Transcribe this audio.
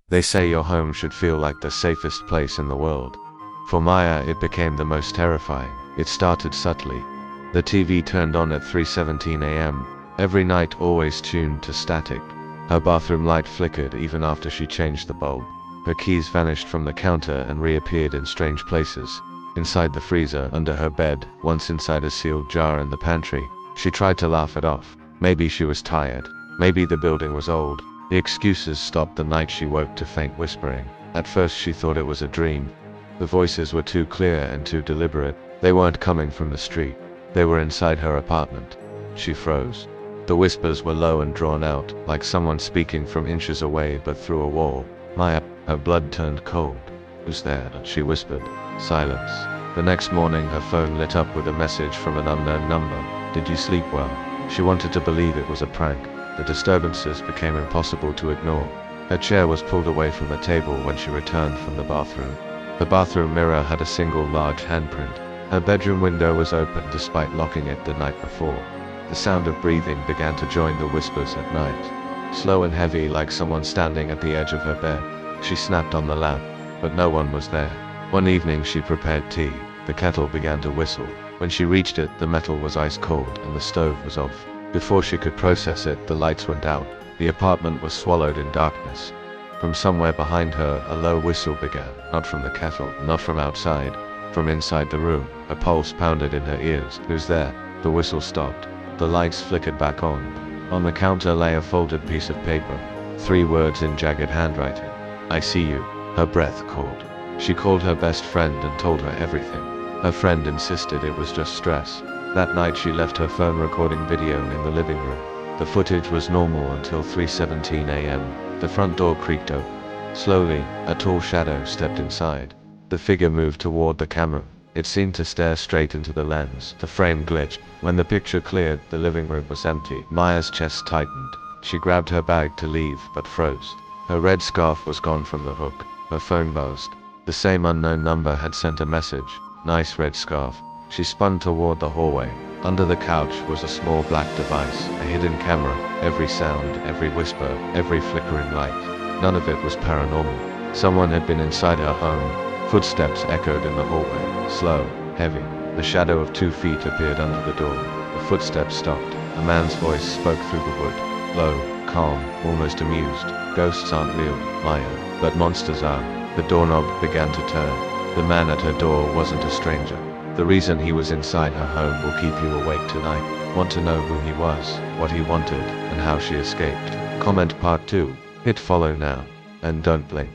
They say your home should feel like the safest place in the world. For Maya, it became the most terrifying. It started subtly. The TV turned on at 3:17 a.m. every night, always tuned to static. Her bathroom light flickered even after she changed the bulb. Her keys vanished from the counter and reappeared in strange places. Inside the freezer, under her bed, once inside a sealed jar in the pantry. She tried to laugh it off. Maybe she was tired. Maybe the building was old. The excuses stopped the night she woke to faint whispering. At first she thought it was a dream. The voices were too clear and too deliberate. They weren't coming from the street. They were inside her apartment. She froze. The whispers were low and drawn out, like someone speaking from inches away but through a wall. Maya, her blood turned cold. "Who's there?" she whispered. Silence. The next morning her phone lit up with a message from an unknown number. "Did you sleep well?" She wanted to believe it was a prank. The disturbances became impossible to ignore. Her chair was pulled away from the table when she returned from the bathroom. The bathroom mirror had a single large handprint. Her bedroom window was open despite locking it the night before. The sound of breathing began to join the whispers at night. Slow and heavy, like someone standing at the edge of her bed. She snapped on the lamp, but no one was there. One evening she prepared tea. The kettle began to whistle. When she reached it, the metal was ice cold and the stove was off. Before she could process it, the lights went out. The apartment was swallowed in darkness. From somewhere behind her, a low whistle began, not from the kettle, not from outside, from inside the room. A pulse pounded in her ears. "Who's there?" The whistle stopped. The lights flickered back on. On the counter lay a folded piece of paper. 3 words in jagged handwriting. "I see you." Her breath caught. She called her best friend and told her everything. Her friend insisted it was just stress. That night she left her phone recording video in the living room. The footage was normal until 3:17 a.m. The front door creaked open. Slowly, a tall shadow stepped inside. The figure moved toward the camera. It seemed to stare straight into the lens. The frame glitched. When the picture cleared, the living room was empty. Maya's chest tightened. She grabbed her bag to leave, but froze. Her red scarf was gone from the hook. Her phone buzzed. The same unknown number had sent a message. "Nice red scarf." She spun toward the hallway. Under the couch was a small black device, a hidden camera. Every sound, every whisper, every flickering light. None of it was paranormal. Someone had been inside her home. Footsteps echoed in the hallway, slow, heavy. The shadow of 2 feet appeared under the door. The footsteps stopped. A man's voice spoke through the wood. Low, calm, almost amused. "Ghosts aren't real, Maya, but monsters are." The doorknob began to turn. The man at her door wasn't a stranger. The reason he was inside her home will keep you awake tonight. Want to know who he was, what he wanted, and how she escaped? Comment part 2. Hit follow now. And don't blink.